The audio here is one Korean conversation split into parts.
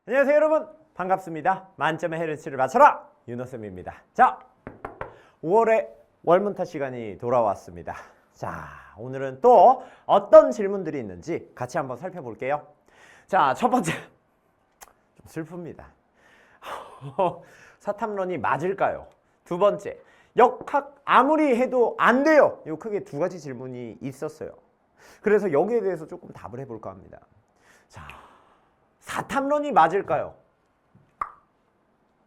안녕하세요 여러분, 반갑습니다. 만점의 헤르츠를 맞춰라, 윤호쌤입니다. 자, 5월의 월문타 시간이 돌아왔습니다. 자, 오늘은 또 어떤 질문들이 있는지 같이 한번 살펴볼게요. 자, 첫 번째, 좀 슬픕니다. 사탐론이 맞을까요? 두 번째, 역학 아무리 해도 안 돼요. 요 크게 두 가지 질문이 있었어요. 그래서 여기에 대해서 조금 답을 해볼까 합니다. 자, 사탐론이 맞을까요?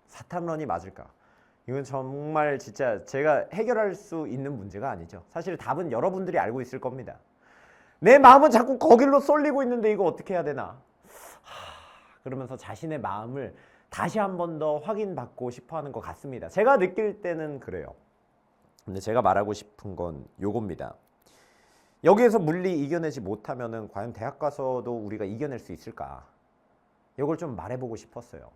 사탐론이 맞을까? 이건 정말 진짜 제가 해결할 수 있는 문제가 아니죠. 사실 답은 여러분들이 알고 있을 겁니다. 내 마음은 자꾸 거길로 쏠리고 있는데 이거 어떻게 해야 되나? 그러면서 자신의 마음을 다시 한 번 더 확인받고 싶어 하는 것 같습니다. 제가 느낄 때는 그래요. 근데 제가 말하고 싶은 건 요겁니다. 여기에서 물리 이겨내지 못하면은 과연 대학 가서도 우리가 이겨낼 수 있을까? 이걸 좀 말해보고 싶었어요.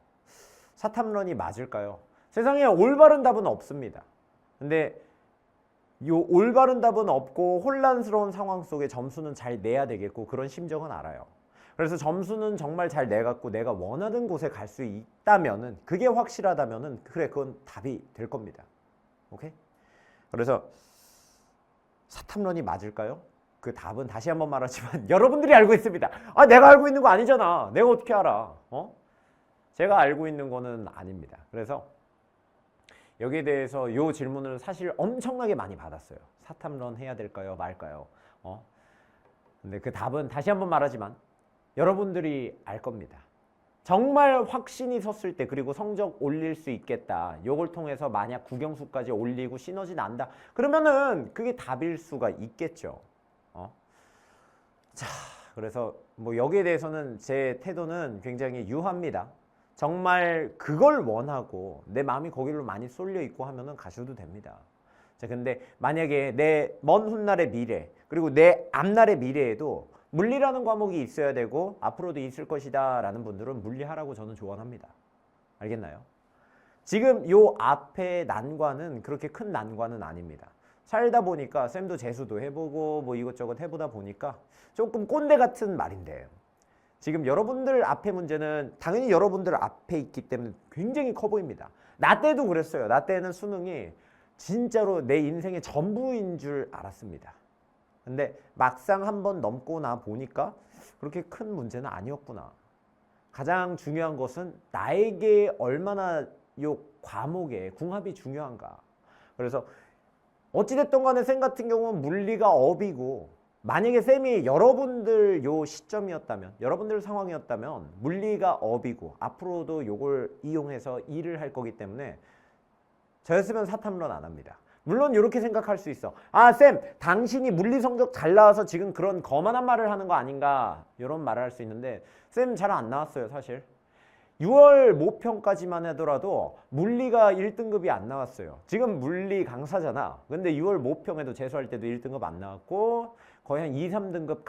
사탐론이 맞을까요? 세상에 올바른 답은 없습니다. 근데 요 올바른 답은 없고 혼란스러운 상황 속에 점수는 잘 내야 되겠고 그런 심정은 알아요. 그래서 점수는 정말 잘 내갖고 내가 원하는 곳에 갈 수 있다면은, 그게 확실하다면은 그래, 그건 답이 될 겁니다. 오케이? 그래서 사탐론이 맞을까요? 그 답은 다시 한번 말하지만 여러분들이 알고 있습니다. 아, 내가 알고 있는 거 아니잖아. 내가 어떻게 알아? 제가 알고 있는 거는 아닙니다. 그래서 여기에 대해서 이 질문을 사실 엄청나게 많이 받았어요. 사탐론 해야 될까요? 말까요? 근데 그 답은 다시 한번 말하지만 여러분들이 알 겁니다. 정말 확신이 섰을 때, 그리고 성적 올릴 수 있겠다, 요걸 통해서 만약 국영수까지 올리고 시너지 난다, 그러면은 그게 답일 수가 있겠죠. 자, 그래서 뭐 여기에 대해서는 제 태도는 굉장히 유합니다. 정말 그걸 원하고 내 마음이 거기로 많이 쏠려 있고 하면은 가셔도 됩니다. 자, 근데 만약에 내 먼 훗날의 미래, 그리고 내 앞날의 미래에도 물리라는 과목이 있어야 되고 앞으로도 있을 것이다 라는 분들은 물리하라고 저는 조언합니다. 알겠나요? 지금 요 앞에 난관은 그렇게 큰 난관은 아닙니다. 살다 보니까 쌤도 재수도 해보고 뭐 이것저것 해보다 보니까 조금 꼰대 같은 말인데, 지금 여러분들 앞에 문제는 당연히 여러분들 앞에 있기 때문에 굉장히 커 보입니다. 나 때도 그랬어요. 나 때는 수능이 진짜로 내 인생의 전부인 줄 알았습니다. 근데 막상 한번 넘고 나 보니까 그렇게 큰 문제는 아니었구나. 가장 중요한 것은 나에게 얼마나 요 과목에 궁합이 중요한가. 그래서 어찌됐든 간에 쌤 같은 경우는 물리가 업이고, 만약에 쌤이 여러분들 요 시점이었다면, 여러분들 상황이었다면 물리가 업이고 앞으로도 요걸 이용해서 일을 할 거기 때문에 저였으면 사탐론 안 합니다. 물론 이렇게 생각할 수 있어. 아, 쌤, 당신이 물리 성적 잘 나와서 지금 그런 거만한 말을 하는 거 아닌가, 이런 말을 할 수 있는데, 쌤 잘 안 나왔어요 사실. 6월 모평까지만 하더라도 물리가 1등급이 안 나왔어요. 지금 물리 강사잖아. 근데 6월 모평에도 재수할 때도 1등급 안 나왔고 거의 한 2, 3등급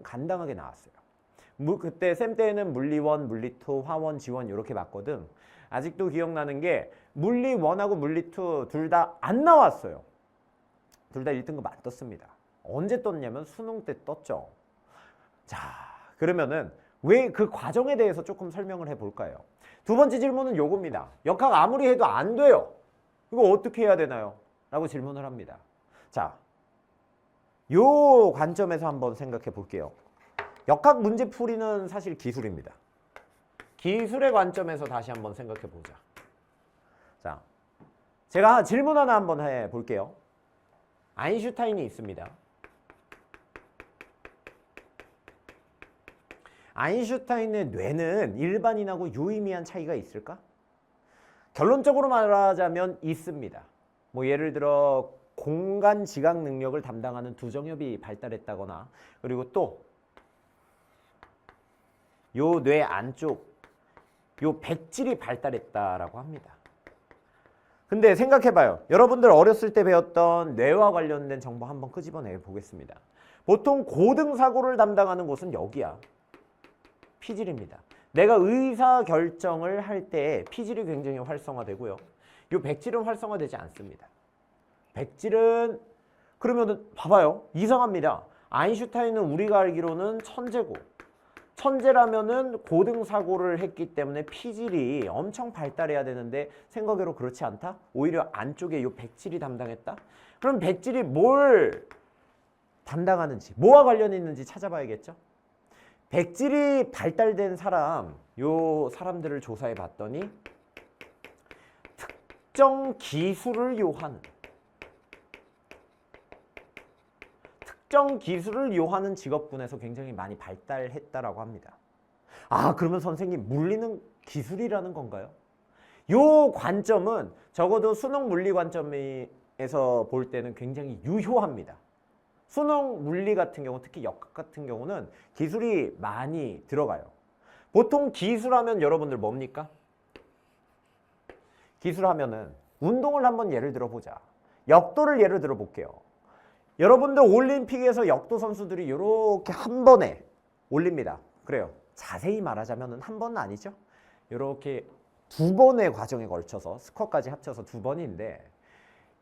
간당하게 나왔어요. 그때 쌤 때는 물리 1, 물리 2, 화원, 지원 이렇게 봤거든. 아직도 기억나는 게 물리 1하고 물리 2 둘 다 안 나왔어요. 둘 다 1등급 안 떴습니다. 언제 떴냐면 수능 때 떴죠. 자, 그러면은 왜 그 과정에 대해서 조금 설명을 해볼까요? 두 번째 질문은 요겁니다. 역학 아무리 해도 안 돼요. 이거 어떻게 해야 되나요? 라고 질문을 합니다. 자, 요 관점에서 한번 생각해 볼게요. 역학 문제 풀이는 사실 기술입니다. 기술의 관점에서 다시 한번 생각해 보자. 자, 제가 질문 하나 한번 해 볼게요. 아인슈타인이 있습니다. 아인슈타인의 뇌는 일반인하고 유의미한 차이가 있을까? 결론적으로 말하자면 있습니다. 뭐 예를 들어 공간 지각 능력을 담당하는 두정엽이 발달했다거나, 그리고 또 요 뇌 안쪽 요 백질이 발달했다라고 합니다. 근데 생각해봐요. 여러분들 어렸을 때 배웠던 뇌와 관련된 정보 한번 끄집어내 보겠습니다. 보통 고등사고를 담당하는 곳은 여기야. 피질입니다. 내가 의사결정을 할 때 피질이 굉장히 활성화되고요. 이 백질은 활성화되지 않습니다. 백질은, 그러면은 봐봐요. 이상합니다. 아인슈타인은 우리가 알기로는 천재고, 천재라면은 고등사고를 했기 때문에 피질이 엄청 발달해야 되는데 생각외로 그렇지 않다? 오히려 안쪽에 요 백질이 담당했다? 그럼 백질이 뭘 담당하는지, 뭐와 관련이 있는지 찾아봐야겠죠? 백질이 발달된 사람, 요 사람들을 조사해 봤더니 특정 기술을 요하는 직업군에서 굉장히 많이 발달했다라고 합니다. 아, 그러면 선생님 물리는 기술이라는 건가요? 요 관점은 적어도 수능 물리 관점에서 볼 때는 굉장히 유효합니다. 수능 물리 같은 경우, 특히 역학 같은 경우는 기술이 많이 들어가요. 보통 기술하면 여러분들 뭡니까? 기술하면은 운동을 한번 예를 들어보자. 역도를 예를 들어볼게요. 여러분들 올림픽에서 역도 선수들이 이렇게 한 번에 올립니다. 그래요. 자세히 말하자면 한 번은 아니죠. 이렇게 두 번의 과정에 걸쳐서 스쿼트까지 합쳐서 두 번인데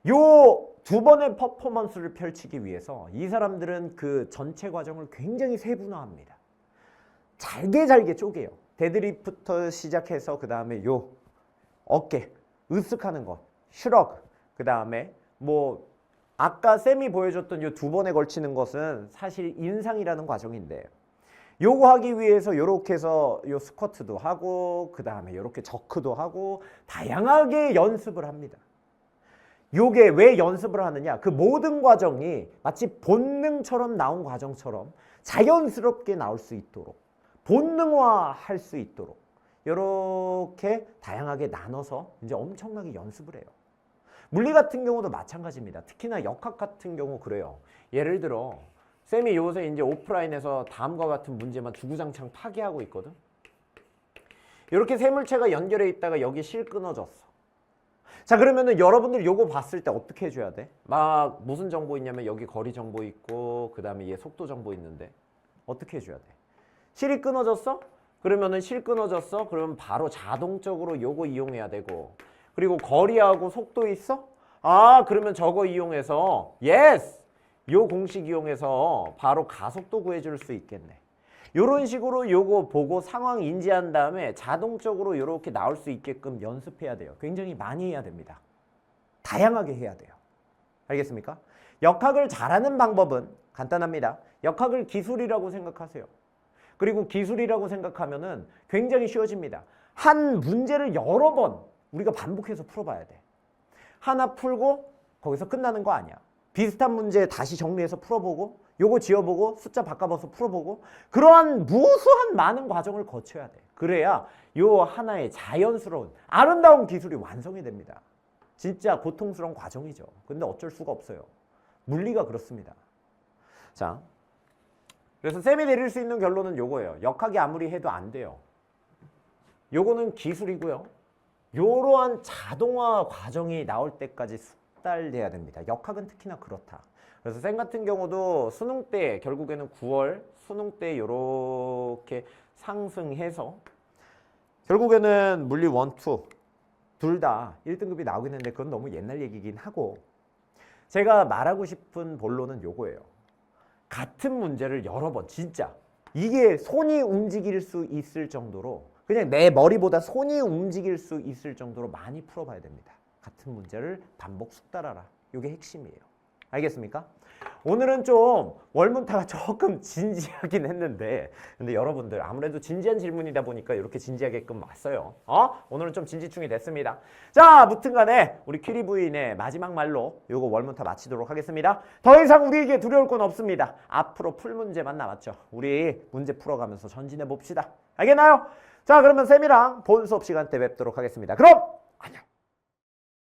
요 두 번의 퍼포먼스를 펼치기 위해서 이 사람들은 그 전체 과정을 굉장히 세분화합니다. 잘게 쪼개요. 데드리프트부터 시작해서 그 다음에 요 어깨, 으쓱하는 거, 슈러그, 그 다음에 뭐 아까 쌤이 보여줬던 요 두 번에 걸치는 것은 사실 인상이라는 과정인데 요거 하기 위해서 요렇게 해서 요 스쿼트도 하고 그 다음에 요렇게 저크도 하고 다양하게 연습을 합니다. 요게 왜 연습을 하느냐? 그 모든 과정이 마치 본능처럼 나온 과정처럼 자연스럽게 나올 수 있도록 본능화할 수 있도록 요렇게 다양하게 나눠서 이제 엄청나게 연습을 해요. 물리 같은 경우도 마찬가지입니다. 특히나 역학 같은 경우 그래요. 예를 들어 쌤이 요새 이제 오프라인에서 다음과 같은 문제만 주구장창 파괴하고 있거든. 이렇게 세물체가 연결해 있다가 여기 실 끊어졌어. 자, 그러면은 여러분들 요거 봤을 때 어떻게 해줘야 돼? 막 무슨 정보 있냐면 여기 거리 정보 있고 그 다음에 얘 속도 정보 있는데 어떻게 해줘야 돼? 실이 끊어졌어? 그러면은 실 끊어졌어? 그러면 바로 자동적으로 요거 이용해야 되고 그리고 거리하고 속도 있어? 아, 그러면 저거 이용해서 예스! 요 공식 이용해서 바로 가속도 구해줄 수 있겠네. 요런 식으로 요거 보고 상황 인지한 다음에 자동적으로 요렇게 나올 수 있게끔 연습해야 돼요. 굉장히 많이 해야 됩니다. 다양하게 해야 돼요. 알겠습니까? 역학을 잘하는 방법은 간단합니다. 역학을 기술이라고 생각하세요. 그리고 기술이라고 생각하면은 굉장히 쉬워집니다. 한 문제를 여러 번 우리가 반복해서 풀어봐야 돼. 하나 풀고 거기서 끝나는 거 아니야. 비슷한 문제 다시 정리해서 풀어보고 요거 지어보고 숫자 바꿔봐서 풀어보고 그러한 무수한 많은 과정을 거쳐야 돼. 그래야 요 하나의 자연스러운 아름다운 기술이 완성이 됩니다. 진짜 고통스러운 과정이죠. 근데 어쩔 수가 없어요. 물리가 그렇습니다. 자, 그래서 쌤이 내릴 수 있는 결론은 요거예요. 역학이 아무리 해도 안 돼요. 요거는 기술이고요. 요러한 자동화 과정이 나올 때까지 숙달돼야 됩니다. 역학은 특히나 그렇다. 그래서 쌤 같은 경우도 수능 때 결국에는 9월 수능 때 요렇게 상승해서 결국에는 물리 1, 2 둘 다 1등급이 나오긴 했는데 그건 너무 옛날 얘기긴 하고 제가 말하고 싶은 본론은 요거예요. 같은 문제를 여러 번 진짜 이게 손이 움직일 수 있을 정도로 그냥 내 머리보다 손이 움직일 수 있을 정도로 많이 풀어봐야 됩니다. 같은 문제를 반복 숙달하라. 이게 핵심이에요. 알겠습니까? 오늘은 좀 월문타가 조금 진지하긴 했는데 근데 여러분들 아무래도 진지한 질문이다 보니까 이렇게 진지하게끔 왔어요. 오늘은 좀 진지충이 됐습니다. 자, 무튼간에 우리 퀴리 부인의 마지막 말로 요거 월문타 마치도록 하겠습니다. 더 이상 우리에게 두려울 건 없습니다. 앞으로 풀 문제만 남았죠. 우리 문제 풀어가면서 전진해 봅시다. 알겠나요? 자, 그러면 쌤이랑 본 수업 시간 때 뵙도록 하겠습니다. 그럼 안녕!